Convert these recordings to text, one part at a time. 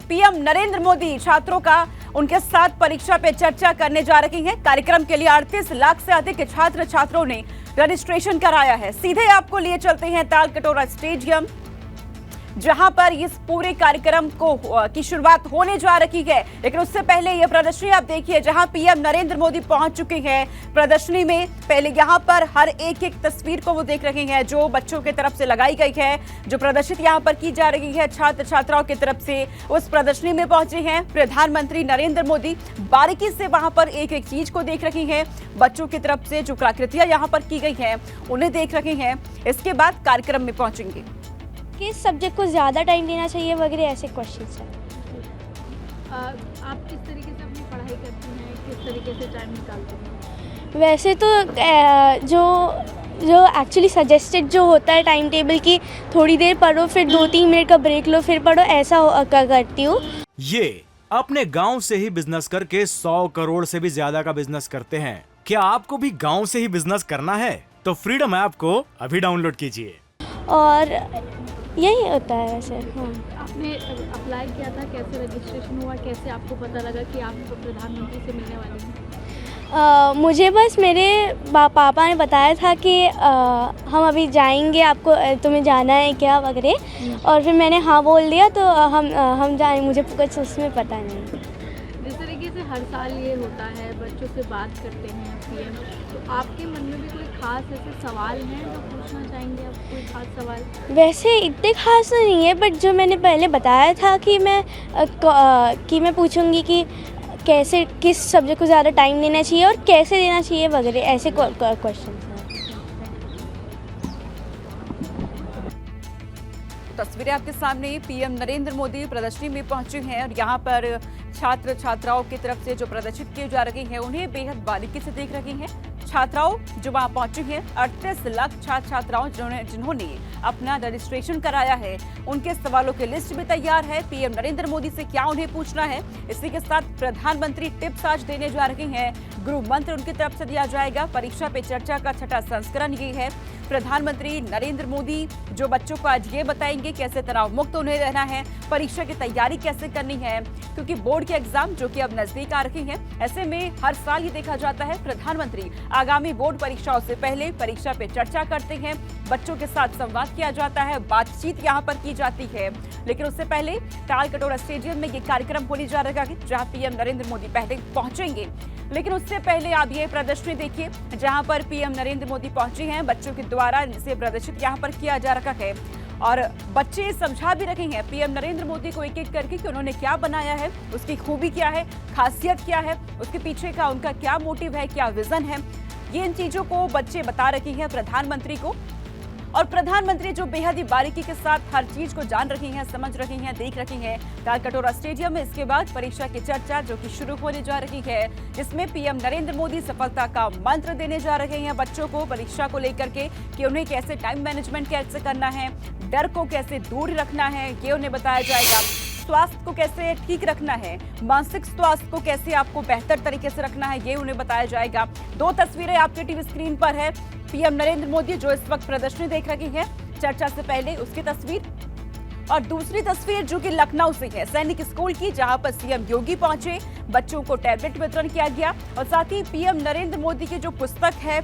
PM Narendra Modi छात्रों का उनके साथ परीक्षा पे चर्चा करने जा रही हैं। कार्यक्रम के लिए 38 लाख से अधिक छात्र छात्राओं ने रजिस्ट्रेशन कराया है। सीधे आपको लिए चलते हैं तालकटोरा स्टेडियम, जहां पर इस पूरे कार्यक्रम की शुरुआत होने जा रही है। लेकिन उससे पहले यह प्रदर्शनी आप देखिए, जहां पीएम नरेंद्र मोदी पहुंच चुके हैं। प्रदर्शनी में पहले यहां पर हर एक तस्वीर को वो देख रहे हैं जो बच्चों की तरफ से लगाई गई है, जो प्रदर्शित यहां पर की जा रही है छात्र छात्राओं की तरफ से। उस प्रदर्शनी में पहुंचे हैं प्रधानमंत्री नरेंद्र मोदी। बारीकी से वहां पर एक एक चीज को देख रही हैं। बच्चों की तरफ से जो कलाकृतियां यहां पर की गई हैं उन्हें देख रहे हैं। इसके बाद कार्यक्रम में पहुंचेंगे। किस सब्जेक्ट को ज़्यादा टाइम देना चाहिए वगैरह ऐसे क्वेश्चंस हैं। आप किस तरीके से अपनी पढ़ाई करती हैं, किस तरीके से टाइम निकालती हैं? वैसे तो जो एक्चुअली सजेस्टेड जो होता है टाइम टेबल की, थोड़ी देर पढ़ो फिर 2-3 मिनट का ब्रेक लो फिर पढ़ो, ऐसा करती हूँ। ये अपने गांव से ही बिजनेस करके 100 करोड़ से भी ज्यादा का बिजनेस करते हैं। क्या आपको भी गांव से ही बिजनेस करना है? तो फ्रीडम ऐप को अभी डाउनलोड कीजिए। और यही होता है वैसे। हाँ, आपने अप्लाई किया था, कैसे रजिस्ट्रेशन हुआ, कैसे आपको पता लगा कि आप प्रधानमंत्री से मिलने वाले हैं? मुझे बस मेरे पापा ने बताया था कि हम अभी जाएंगे, आपको तुम्हें जाना है क्या वगैरह, और फिर मैंने हाँ बोल दिया। तो हम जाएंगे, मुझे कुछ उसमें पता नहीं। जिस तरीके से हर साल ये होता है, बच्चों से बात करते हैं पीएम, तो आपके मन में भी कोई खास ऐसे सवाल हैं जो पूछना चाहेंगे आप? कोई खास सवाल? वैसे इतने खास तो नहीं है, बट जो मैंने पहले बताया था कि मैं पूछूंगी कि कैसे, किस सब्जेक्ट को ज़्यादा टाइम देना चाहिए और कैसे देना चाहिए वगैरह, ऐसे क्वेश्चन हैं। तस्वीरें आपके सामने, पीएम नरेंद्र मोदी प्रदर्शनी में पहुंचे हैं और यहाँ पर छात्र छात्राओं की तरफ से जो प्रदर्शित किए जा रहे हैं उन्हें बेहद बारीकी से देख रही हैं। छात्राओं जो वहां पहुंची हैं, 38 लाख छात्र छात्राओं जिन्होंने अपना रजिस्ट्रेशन कराया है, उनके सवालों की लिस्ट भी तैयार है। पीएम नरेंद्र मोदी से क्या उन्हें पूछना है, इसी के साथ प्रधानमंत्री टिप्स आज देने जा रहे हैं। गृह मंत्र उनकी तरफ से दिया जाएगा। परीक्षा पे चर्चा का 6ठा संस्करण ये है। प्रधानमंत्री नरेंद्र मोदी जो बच्चों को आज ये बताएंगे कैसे तनाव मुक्त उन्हें रहना है, परीक्षा की तैयारी कैसे करनी है, क्योंकि बोर्ड के एग्जाम जो कि अब नजदीक आ रहे हैं। ऐसे में हर साल ये देखा जाता है प्रधानमंत्री आगामी बोर्ड परीक्षाओं से पहले परीक्षा पे चर्चा करते हैं, बच्चों के साथ संवाद किया जाता है, बातचीत यहाँ पर की जाती है। लेकिन उससे पहले तालकटोरा स्टेडियम में ये कार्यक्रम होने जा रहा है जहाँ पीएम नरेंद्र मोदी पहले पहुंचेंगे। लेकिन उससे पहले आप ये प्रदर्शनी देखिए जहां पर पीएम नरेंद्र मोदी पहुंचे हैं। बच्चों के द्वारा इसे प्रदर्शित यहां पर किया जा रहा है और बच्चे समझा भी रहे हैं पीएम नरेंद्र मोदी को एक एक करके कि उन्होंने क्या बनाया है, उसकी खूबी क्या है, खासियत क्या है, उसके पीछे का उनका क्या मोटिव है, क्या विजन है। ये इन चीजों को बच्चे बता रहे हैं प्रधानमंत्री को, और प्रधानमंत्री जो बेहद ही बारीकी के साथ हर चीज को जान रही हैं, समझ रही हैं, देख रही हैं तालकटोरा स्टेडियम में। इसके बाद परीक्षा की चर्चा जो कि शुरू होने जा रही है, जिसमें पीएम नरेंद्र मोदी सफलता का मंत्र देने जा रहे हैं बच्चों को परीक्षा को लेकर के कि उन्हें कैसे टाइम मैनेजमेंट कैसे करना है, डर को कैसे दूर रखना है ये उन्हें बताया जाएगा, स्वास्थ्य को कैसे ठीक रखना है, मानसिक स्वास्थ्य को कैसे आपको बेहतर तरीके से रखना है ये उन्हें बताया जाएगा। 2 तस्वीरें आपके टीवी स्क्रीन पर है। पीएम नरेंद्र मोदी जो इस वक्त प्रदर्शनी देख रही है चर्चा से पहले, उसकी तस्वीर, और दूसरी तस्वीर जो कि लखनऊ से है, सैनिक स्कूल की, जहां पर सीएम योगी पहुंचे, बच्चों को टैबलेट वितरण किया गया और साथ ही पीएम नरेंद्र मोदी की जो पुस्तक है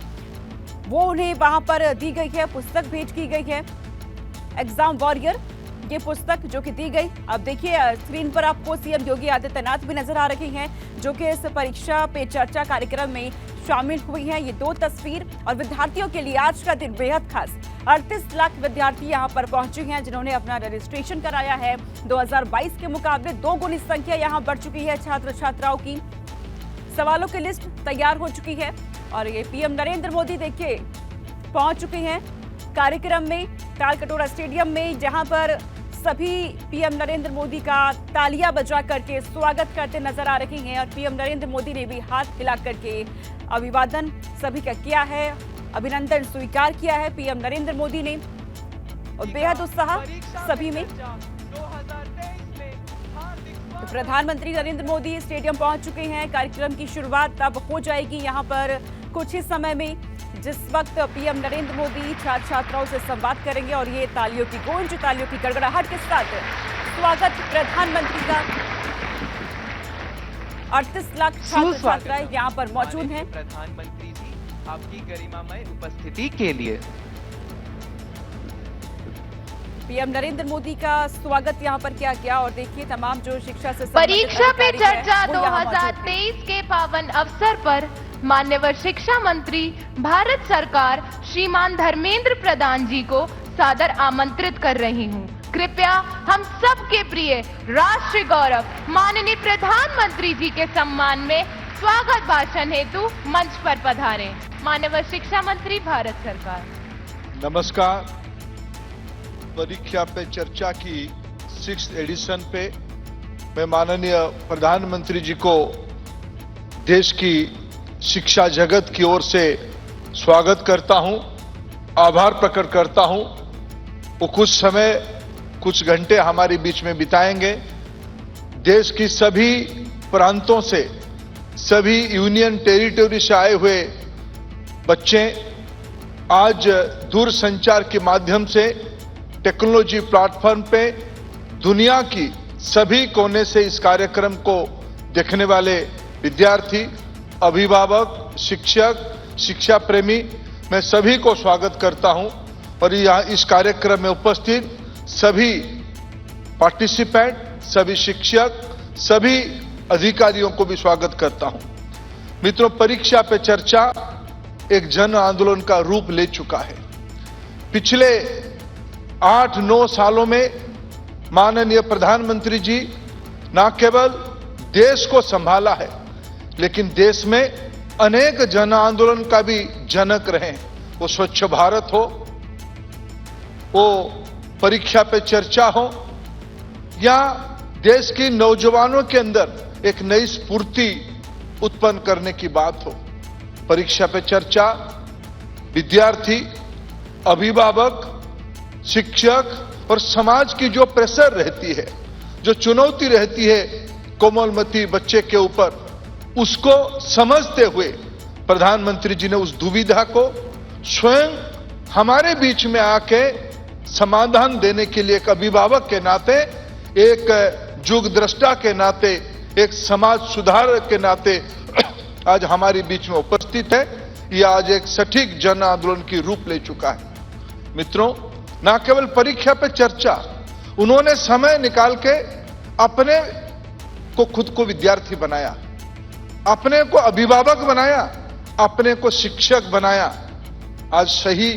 वो उन्हें वहां पर दी गई है, पुस्तक भेंट की गई है, एग्जाम वॉरियर ये पुस्तक जो कि दी गई। अब देखिए स्क्रीन पर आपको सीएम योगी आदित्यनाथ भी नजर आ रहे हैं जो कि इस परीक्षा पे चर्चा कार्यक्रम में शामिल हुई हैं। ये 2 तस्वीर, और विद्यार्थियों के लिए आज का दिन बेहद खास। 38 लाख विद्यार्थी यहाँ पर पहुंचे हैं जिन्होंने अपना रजिस्ट्रेशन कराया है। 2022 के मुकाबले 2 गुनी संख्या यहाँ बढ़ चुकी है छात्र छात्राओं की। सवालों की लिस्ट तैयार हो चुकी है और ये पीएम नरेंद्र मोदी देखिए पहुंच चुके हैं कार्यक्रम में तालकटोरा स्टेडियम में, जहां पर सभी पीएम नरेंद्र मोदी का तालियां बजा करके स्वागत करते नजर आ रही हैं और पीएम नरेंद्र मोदी ने भी हाथ हिला करके अभिवादन सभी का किया है, अभिनंदन स्वीकार किया है पीएम नरेंद्र मोदी ने, और बेहद उत्साह सभी में। तो प्रधानमंत्री नरेंद्र मोदी स्टेडियम पहुंच चुके हैं। कार्यक्रम की शुरुआत अब हो जाएगी यहां पर कुछ ही समय में, जिस वक्त पीएम नरेंद्र मोदी छात्र छात्राओं से संवाद करेंगे और ये तालियों की गूंज, तालियों की गड़गड़ाहट के साथ स्वागत प्रधानमंत्री का। 38 लाख छात्र छात्राएं यहाँ पर मौजूद हैं। प्रधानमंत्री जी, आपकी गरिमामय उपस्थिति के लिए पीएम नरेंद्र मोदी का स्वागत यहाँ पर किया गया और देखिए तमाम जो शिक्षा से परीक्षा पे संबंधित अधिकारी चर्चा हैं, वो यहाँ मौजूद हैं। 2023 के पावन अवसर पर माननीय शिक्षा मंत्री भारत सरकार श्रीमान धर्मेंद्र प्रधान जी को सादर आमंत्रित कर रही हूँ। कृपया हम सबके प्रिय राष्ट्रीय गौरव माननीय प्रधानमंत्री जी के सम्मान में स्वागत भाषण हेतु मंच पर पधारें। माननीय शिक्षा मंत्री भारत सरकार। नमस्कार। परीक्षा पे चर्चा की 6th एडिशन पे मैं माननीय प्रधानमंत्री जी को देश की शिक्षा जगत की ओर से स्वागत करता हूं, आभार प्रकट करता हूं। वो कुछ घंटे हमारे बीच में बिताएंगे। देश की सभी प्रांतों से, सभी यूनियन टेरिटरी से आए हुए बच्चे आज दूरसंचार के माध्यम से टेक्नोलॉजी प्लेटफॉर्म पे दुनिया की सभी कोने से इस कार्यक्रम को देखने वाले विद्यार्थी, अभिभावक, शिक्षक, शिक्षा प्रेमी, मैं सभी को स्वागत करता हूं और यहाँ इस कार्यक्रम में उपस्थित सभी पार्टिसिपेंट, सभी शिक्षक, सभी अधिकारियों को भी स्वागत करता हूं। मित्रों, परीक्षा पे चर्चा एक जन आंदोलन का रूप ले चुका है। पिछले 8-9 सालों में माननीय प्रधानमंत्री जी न केवल देश को संभाला है, लेकिन देश में अनेक जन आंदोलन का भी जनक रहे हैं। वो स्वच्छ भारत हो, वो परीक्षा पे चर्चा हो, या देश की नौजवानों के अंदर एक नई स्फूर्ति उत्पन्न करने की बात हो। परीक्षा पे चर्चा विद्यार्थी, अभिभावक, शिक्षक और समाज की जो प्रेशर रहती है, जो चुनौती रहती है कोमलमती बच्चे के ऊपर, उसको समझते हुए प्रधानमंत्री जी ने उस दुविधा को स्वयं हमारे बीच में आके समाधान देने के लिए एक अभिभावक के नाते, एक युग दृष्टा के नाते, एक समाज सुधारक के नाते आज हमारे बीच में उपस्थित है। यह आज एक सटीक जन आंदोलन की रूप ले चुका है। मित्रों, न केवल परीक्षा पे चर्चा, उन्होंने समय निकाल के अपने को खुद को विद्यार्थी बनाया, अपने को अभिभावक बनाया, अपने को शिक्षक बनाया। आज सही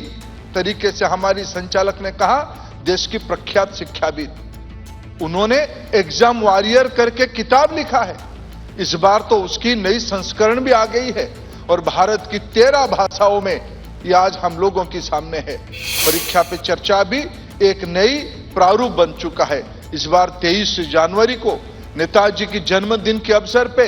तरीके से हमारी संचालक ने कहा, देश की प्रख्यात शिक्षाविद, उन्होंने एग्जाम वॉरियर करके किताब लिखा है। इस बार तो उसकी नई संस्करण भी आ गई है और भारत की 13 भाषाओं में ये आज हम लोगों के सामने है। परीक्षा पे चर्चा भी एक नई प्रारूप बन चुका है। इस बार 23 जनवरी को नेताजी की जन्मदिन के अवसर पे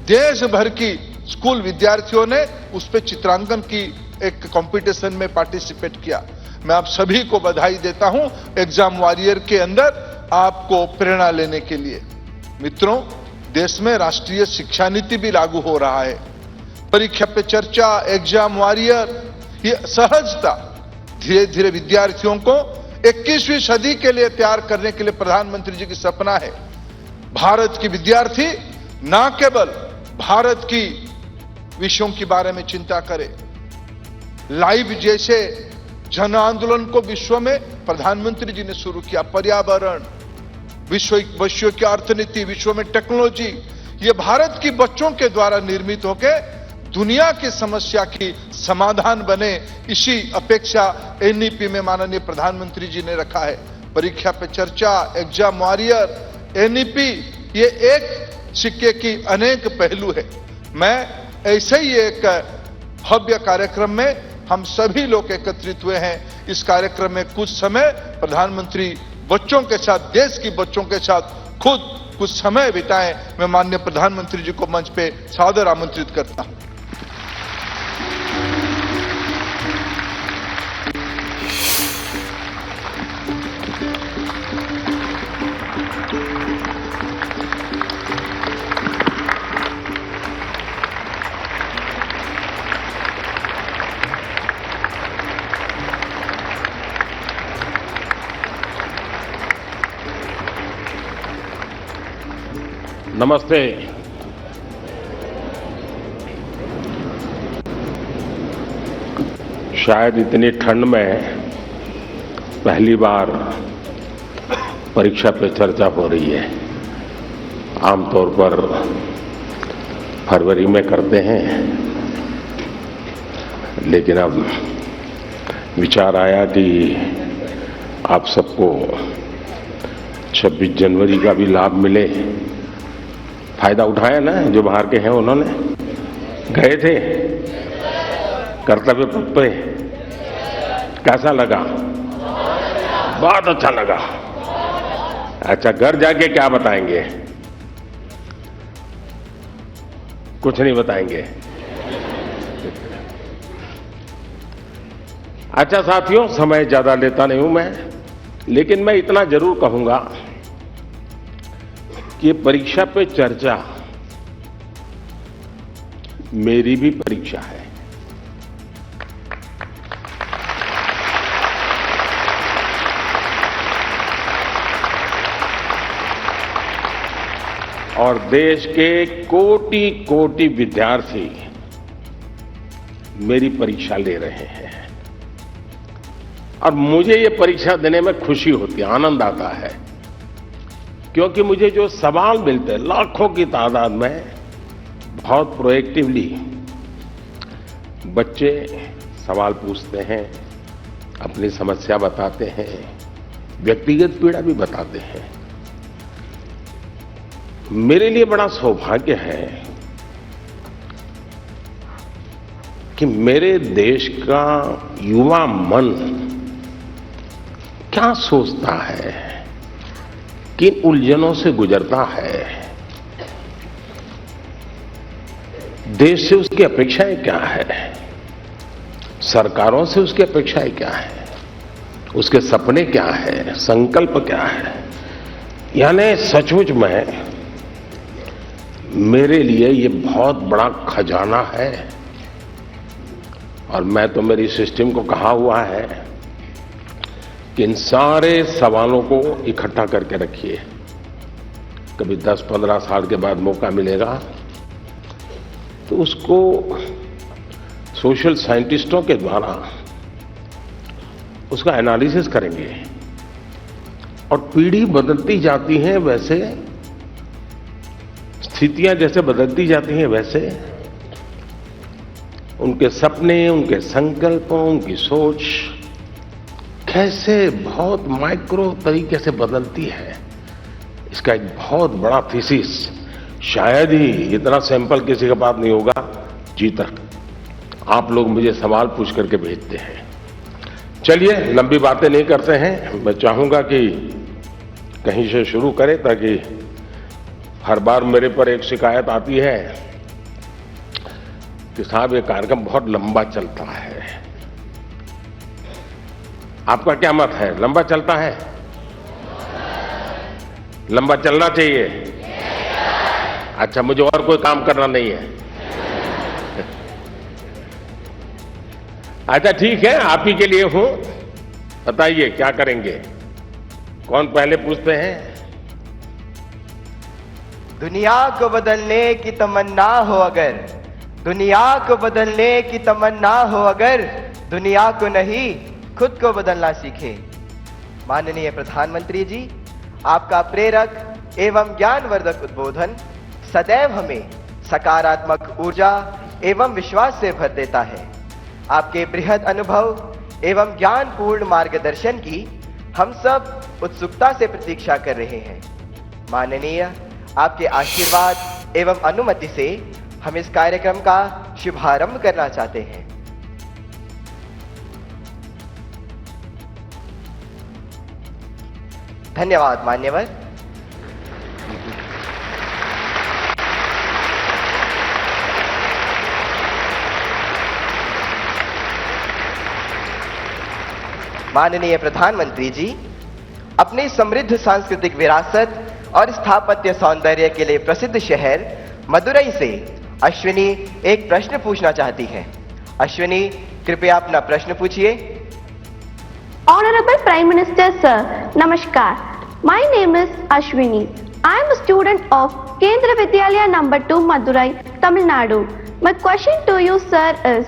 देश भर की स्कूल विद्यार्थियों ने उस पे चित्रांकन की एक कंपटीशन में पार्टिसिपेट किया। मैं आप सभी को बधाई देता हूं एग्जाम वॉरियर के अंदर आपको प्रेरणा लेने के लिए। मित्रों, देश में राष्ट्रीय शिक्षा नीति भी लागू हो रहा है। परीक्षा पे चर्चा, एग्जाम वॉरियर, ये सहजता धीरे धीरे विद्यार्थियों को 21वीं सदी के लिए तैयार करने के लिए प्रधानमंत्री जी की सपना है। भारत की विद्यार्थी न केवल भारत की विषयों के बारे में चिंता करे, लाइव जैसे जन आंदोलन को विश्व में प्रधानमंत्री जी ने शुरू किया। पर्यावरण, विश्व की अर्थनीति, विश्व में टेक्नोलॉजी, ये भारत की बच्चों के द्वारा निर्मित होकर दुनिया की समस्या की समाधान बने, इसी अपेक्षा एनईपी में माननीय प्रधानमंत्री जी ने रखा है। परीक्षा पे चर्चा, एग्जाम वॉरियर, एनईपी, ये एक सिक्के की अनेक पहलू है। मैं ऐसे ही एक भव्य कार्यक्रम में हम सभी लोग एकत्रित हुए हैं। इस कार्यक्रम में कुछ समय प्रधानमंत्री बच्चों के साथ, देश की बच्चों के साथ खुद कुछ समय बिताएं। मैं माननीय प्रधानमंत्री जी को मंच पे सादर आमंत्रित करता हूं। नमस्ते। शायद इतनी ठंड में पहली बार परीक्षा पे चर्चा हो रही है। आमतौर पर फरवरी में करते हैं, लेकिन अब विचार आया कि आप सबको 26 जनवरी का भी लाभ मिले। फायदा उठाया ना जो बाहर के हैं, उन्होंने गए थे कर्तव्य पथ पे, कैसा लगा? बहुत अच्छा लगा। अच्छा, घर जाके क्या बताएंगे? कुछ नहीं बताएंगे। अच्छा साथियों, समय ज्यादा लेता नहीं हूं मैं, लेकिन मैं इतना जरूर कहूंगा कि परीक्षा पे चर्चा मेरी भी परीक्षा है। और देश के कोटि कोटि विद्यार्थी मेरी परीक्षा ले रहे हैं, और मुझे ये परीक्षा देने में खुशी होती है, आनंद आता है, क्योंकि मुझे जो सवाल मिलते हैं लाखों की तादाद में, बहुत प्रोएक्टिवली बच्चे सवाल पूछते हैं, अपनी समस्या बताते हैं, व्यक्तिगत पीड़ा भी बताते हैं। मेरे लिए बड़ा सौभाग्य है कि मेरे देश का युवा मन क्या सोचता है, किन उलझनों से गुजरता है, देश से उसकी अपेक्षाएं क्या है, सरकारों से उसकी अपेक्षाएं क्या है, उसके सपने क्या है, संकल्प क्या है। यानी सचमुच में मेरे लिए ये बहुत बड़ा खजाना है, और मैं तो मेरी सिस्टम को कहा हुआ है कि इन सारे सवालों को इकट्ठा करके रखिए। कभी 10-15 साल के बाद मौका मिलेगा तो उसको सोशल साइंटिस्टों के द्वारा उसका एनालिसिस करेंगे। और पीढ़ी बदलती जाती है, वैसे स्थितियां जैसे बदलती जाती हैं, वैसे उनके सपने, उनके संकल्प, उनकी सोच कैसे बहुत माइक्रो तरीके से बदलती है। इसका एक बहुत बड़ा थीसिस, शायद ही इतना सैंपल किसी के पास नहीं होगा जी तक। आप लोग मुझे सवाल पूछ करके भेजते हैं। चलिए, लंबी बातें नहीं करते हैं। मैं चाहूंगा कि कहीं से शुरू करें, ताकि हर बार मेरे पर एक शिकायत आती है कि साहब ये कार्यक्रम बहुत लंबा चलता है। आपका क्या मत है? लंबा चलता है? लंबा चलना चाहिए? अच्छा, मुझे और कोई काम करना नहीं है। अच्छा ठीक है, आप ही के लिए हूं। बताइए क्या करेंगे? कौन पहले पूछते हैं? दुनिया को बदलने की तमन्ना हो अगर, दुनिया को बदलने की तमन्ना हो अगर, दुनिया को नहीं खुद को बदलना सीखे। माननीय प्रधानमंत्री जी, आपका प्रेरक एवं ज्ञानवर्धक उद्बोधन सदैव हमें सकारात्मक ऊर्जा एवं विश्वास से भर देता है। आपके बृहद अनुभव एवं ज्ञानपूर्ण मार्गदर्शन की हम सब उत्सुकता से प्रतीक्षा कर रहे हैं। माननीय, आपके आशीर्वाद एवं अनुमति से हम इस कार्यक्रम का शुभारंभ करना चाहते हैं। धन्यवाद मान्यवर। माननीय प्रधानमंत्री जी, अपनी समृद्ध सांस्कृतिक विरासत और स्थापत्य सौंदर्य के लिए प्रसिद्ध शहर मदुरई से अश्विनी एक प्रश्न पूछना चाहती है। अश्विनी, कृपया अपना प्रश्न पूछिए। Honorable Prime Minister Sir, Namaskar. My name is Ashwini. I am a student of Kendra Vidyalaya number 2 Madurai, Tamil Nadu. My question to you, sir, is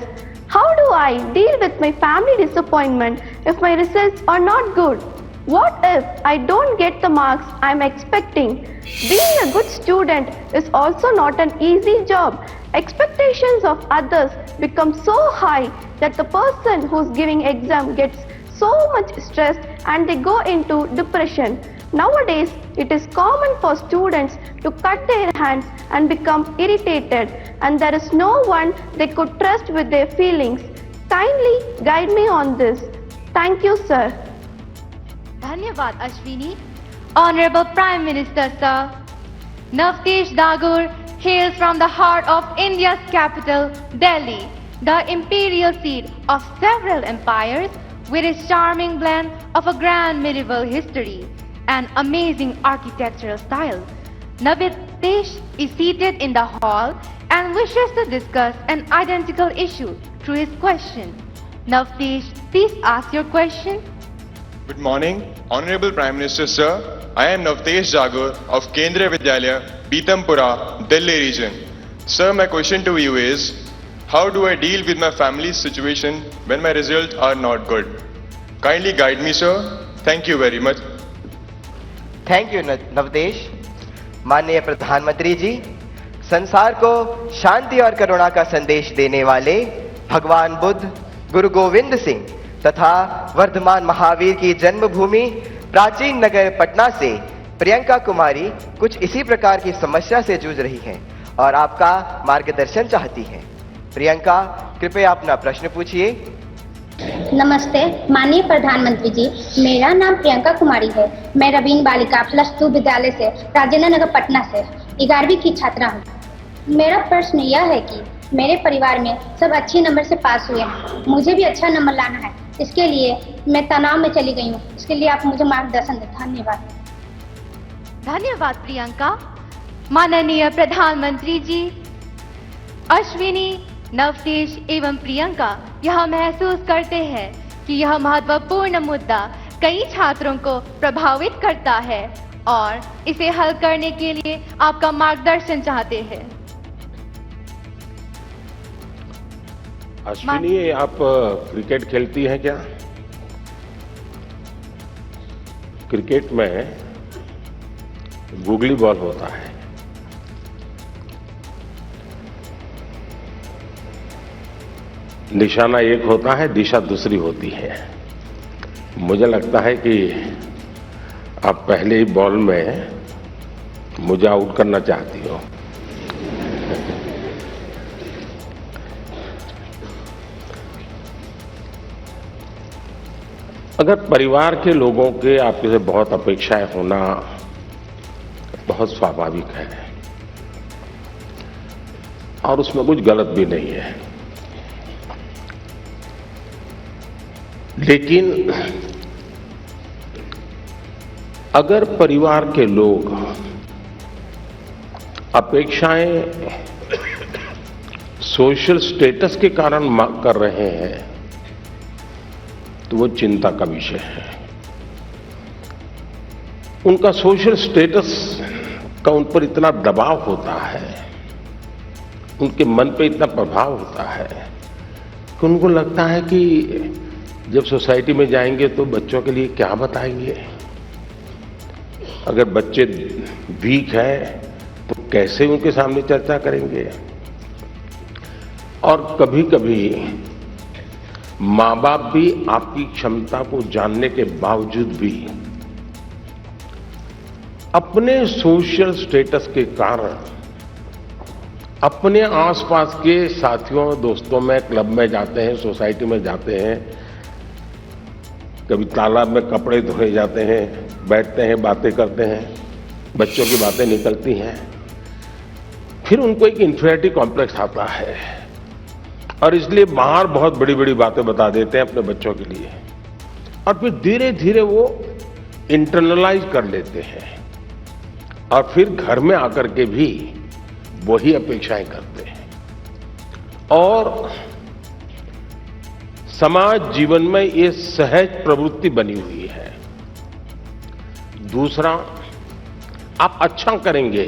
how do I deal with my family disappointment if my results are not good? What if I don't get the marks I am expecting? Being a good student is also not an easy job. Expectations of others become so high that the person who's giving exam gets so much stressed and they go into depression. Nowadays, it is common for students to cut their hands and become irritated, and there is no one they could trust with their feelings. Kindly guide me on this. Thank you, sir. Dhanyavad Ashwini. Honorable Prime Minister, sir. Navtesh Dagur hails from the heart of India's capital, Delhi, the imperial seat of several empires, with its charming blend of a grand medieval history and amazing architectural style. Navtesh is seated in the hall and wishes to discuss an identical issue through his question. Navtesh, please ask your question. Good morning, Honorable Prime Minister, sir. I am Navtesh Jagur of Kendra Vidyalaya, Pitampura, Delhi region. Sir, my question to you is, how do I deal with my family's situation when my results are not good? Kindly guide me, sir. Thank you very much. Thank you Navdesh. माननीय प्रधानमंत्री जी, संसार को शांति और करुणा का संदेश देने वाले भगवान बुद्ध, गुरु गोविंद सिंह तथा वर्धमान महावीर की जन्मभूमि प्राचीन नगर पटना से प्रियंका कुमारी कुछ इसी प्रकार की समस्या से जूझ रही हैं और आपका मार्गदर्शन चाहती हैं। प्रियंका, कृपया अपना प्रश्न पूछिए। नमस्ते माननीय प्रधानमंत्री जी, मेरा नाम प्रियंका कुमारी है। मैं रवीन बालिका +2 विद्यालय से राजेंद्र नगर पटना से 11वीं की छात्रा हूँ। मेरा प्रश्न यह है कि मेरे परिवार में सब अच्छे नंबर से पास हुए हैं, मुझे भी अच्छा नंबर लाना है। इसके लिए मैं तनाव में चली गई हूँ, इसके लिए आप मुझे मार्गदर्शन दें। धन्यवाद। धन्यवाद प्रियंका। माननीय प्रधानमंत्री जी, अश्विनी, नवतेश एवं प्रियंका यह महसूस करते हैं कि यह महत्वपूर्ण मुद्दा कई छात्रों को प्रभावित करता है और इसे हल करने के लिए आपका मार्गदर्शन चाहते हैं। अश्विनी, आप क्रिकेट खेलती हैं क्या? क्रिकेट में गूगली बॉल होता है, निशाना एक होता है, दिशा दूसरी होती है। मुझे लगता है कि आप पहले ही बॉल में मुझे आउट करना चाहती हो। अगर परिवार के लोगों के आपके से बहुत अपेक्षाएं होना बहुत स्वाभाविक है और उसमें कुछ गलत भी नहीं है, लेकिन अगर परिवार के लोग अपेक्षाएं सोशल स्टेटस के कारण कर रहे हैं तो वो चिंता का विषय है। उनका सोशल स्टेटस का उन पर इतना दबाव होता है, उनके मन पे इतना प्रभाव होता है कि उनको लगता है कि जब सोसाइटी में जाएंगे तो बच्चों के लिए क्या बताएंगे, अगर बच्चे वीक है तो कैसे उनके सामने चर्चा करेंगे। और कभी कभी माँ बाप भी आपकी क्षमता को जानने के बावजूद भी अपने सोशल स्टेटस के कारण अपने आसपास के साथियों दोस्तों में क्लब में जाते हैं, सोसाइटी में जाते हैं, कभी तालाब में कपड़े धोए जाते हैं, बैठते हैं, बातें करते हैं, बच्चों की बातें निकलती हैं, फिर उनको एक इंफीरियरिटी कॉम्प्लेक्स आता है और इसलिए बाहर बहुत बड़ी बड़ी बातें बता देते हैं अपने बच्चों के लिए और फिर धीरे धीरे वो इंटरनलाइज कर लेते हैं और फिर घर में आकर के भी वही अपेक्षाएं करते हैं और समाज जीवन में ये सहज प्रवृत्ति बनी हुई है। दूसरा, आप अच्छा करेंगे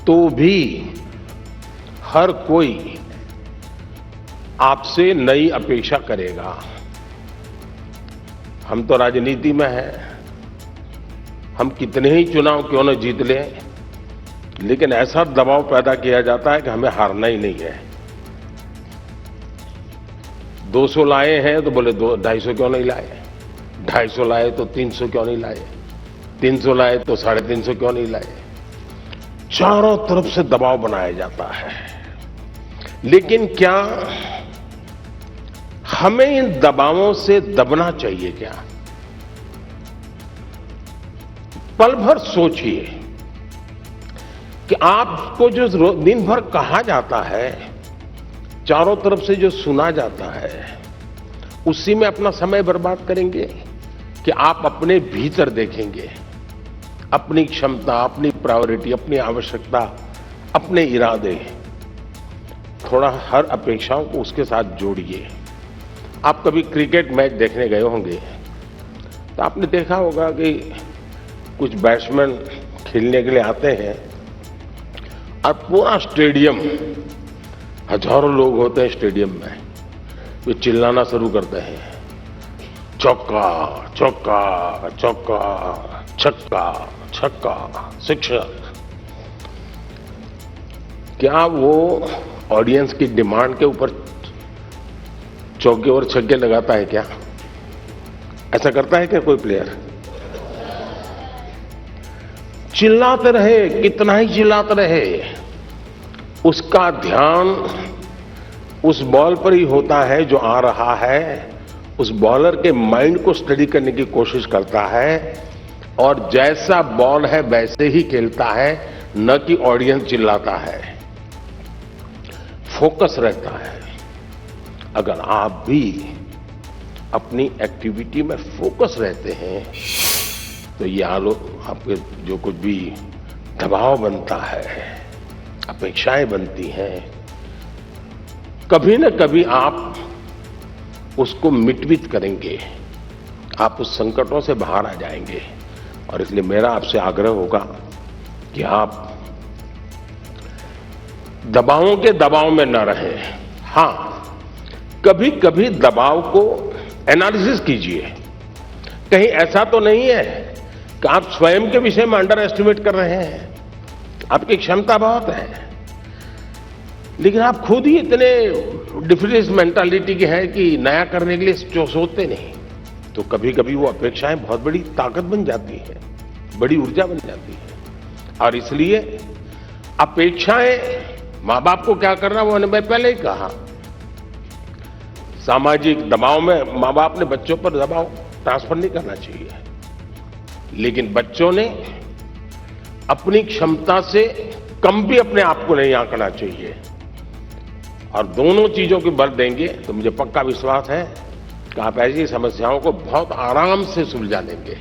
तो भी हर कोई आपसे नई अपेक्षा करेगा। हम तो राजनीति में हैं, हम कितने ही चुनाव क्यों न जीत लें, लेकिन ऐसा दबाव पैदा किया जाता है कि हमें हारना ही नहीं है। 200 लाए हैं तो बोले 250 क्यों नहीं लाए, 250 लाए तो 300 क्यों नहीं लाए, 300 लाए तो 350 क्यों नहीं लाए। चारों तरफ से दबाव बनाया जाता है। लेकिन क्या हमें इन दबावों से दबना चाहिए क्या? पल भर सोचिए कि आपको जो दिन भर कहा जाता है, चारों तरफ से जो सुना जाता है, उसी में अपना समय बर्बाद करेंगे कि आप अपने भीतर देखेंगे अपनी क्षमता, अपनी प्रायोरिटी, अपनी आवश्यकता, अपने इरादे। थोड़ा हर अपेक्षाओं को उसके साथ जोड़िए। आप कभी क्रिकेट मैच देखने गए होंगे तो आपने देखा होगा कि कुछ बैट्समैन खेलने के लिए आते हैं और पूरा स्टेडियम, हजारों लोग होते हैं स्टेडियम में, वे चिल्लाना शुरू करते हैं, चौका चौका चौका, छक्का छक्का, शिक्षक। क्या वो ऑडियंस की डिमांड के ऊपर चौके और छक्के लगाता है क्या? ऐसा करता है क्या कोई प्लेयर? चिल्लाते रहे, कितना ही चिल्लाते रहे, उसका ध्यान उस बॉल पर ही होता है जो आ रहा है। उस बॉलर के माइंड को स्टडी करने की कोशिश करता है और जैसा बॉल है वैसे ही खेलता है, न कि ऑडियंस चिल्लाता है। फोकस रहता है। अगर आप भी अपनी एक्टिविटी में फोकस रहते हैं तो ये आपके जो कुछ भी दबाव बनता है, अपेक्षाएं बनती हैं, कभी न कभी आप उसको मिटवित करेंगे, आप उस संकटों से बाहर आ जाएंगे। और इसलिए मेरा आपसे आग्रह होगा कि आप दबावों के दबाव में न रहें। हां, कभी कभी दबाव को एनालिसिस कीजिए। कहीं ऐसा तो नहीं है कि आप स्वयं के विषय में अंडर एस्टिमेट कर रहे हैं। आपकी क्षमता बहुत है, लेकिन आप खुद ही इतने डिफरेंस मेंटालिटी के हैं कि नया करने के लिए सोचते नहीं। तो कभी कभी वो अपेक्षाएं बहुत बड़ी ताकत बन जाती है, बड़ी ऊर्जा बन जाती है। और इसलिए अपेक्षाएं, माँ बाप को क्या करना वो मैं पहले ही कहा, सामाजिक दबाव में माँ बाप ने बच्चों पर दबाव ट्रांसफर नहीं करना चाहिए, लेकिन बच्चों ने अपनी क्षमता से कम भी अपने आप को नहीं आंकना चाहिए। और दोनों चीजों की बल देंगे तो मुझे पक्का विश्वास है कि आप ऐसी समस्याओं को बहुत आराम से सुलझा लेंगे।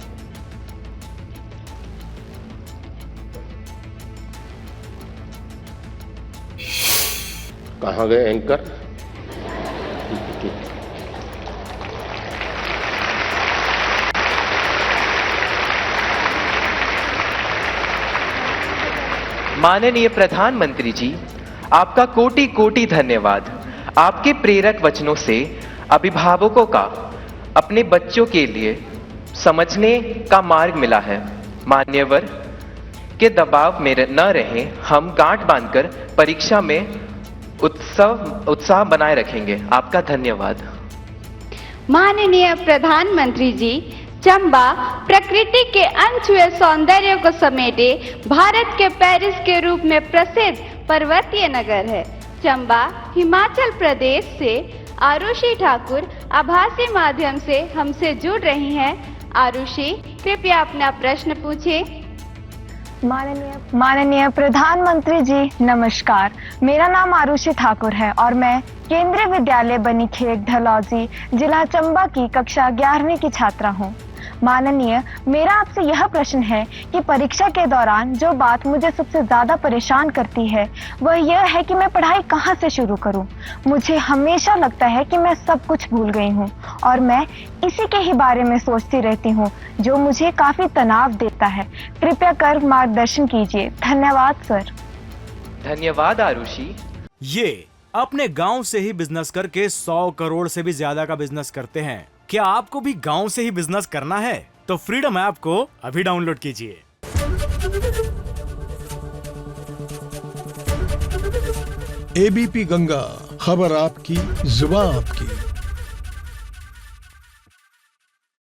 कहां गए एंकर? माननीय प्रधानमंत्री जी, आपका कोटि कोटि धन्यवाद। आपके प्रेरक वचनों से अभिभावकों का अपने बच्चों के लिए समझने का मार्ग मिला है। मान्यवर के दबाव में न रहें, हम गांठ बांधकर परीक्षा में उत्साह बनाए रखेंगे। आपका धन्यवाद। माननीय प्रधानमंत्री जी, चंबा प्रकृति के अनछुए सौंदर्य को समेटे भारत के पेरिस के रूप में प्रसिद्ध पर्वतीय नगर है। चंबा हिमाचल प्रदेश से आरुषि ठाकुर आभासी माध्यम से हमसे जुड़ रही हैं। आरुषि, कृपया अपना प्रश्न पूछें। माननीय प्रधानमंत्री जी नमस्कार। मेरा नाम आरुषि ठाकुर है और मैं केंद्रीय विद्यालय बनीखेत ढलौजी, जिला चंबा की कक्षा 11वीं की छात्रा हूँ। माननीय, मेरा आपसे यह प्रश्न है कि परीक्षा के दौरान जो बात मुझे सबसे ज्यादा परेशान करती है वह यह है कि मैं पढ़ाई कहाँ से शुरू करूं। मुझे हमेशा लगता है कि मैं सब कुछ भूल गई हूं और मैं इसी के ही बारे में सोचती रहती हूं, जो मुझे काफी तनाव देता है। कृपया कर मार्गदर्शन कीजिए। धन्यवाद सर। धन्यवाद आरुषि। ये अपने गांव से ही बिजनेस करके 100 करोड़ से भी ज्यादा का बिजनेस करते हैं। क्या आपको भी गांव से ही बिजनेस करना है? तो फ्रीडम ऐप को अभी डाउनलोड कीजिए। एबीपी गंगा, खबर आपकी, जुबान आपकी।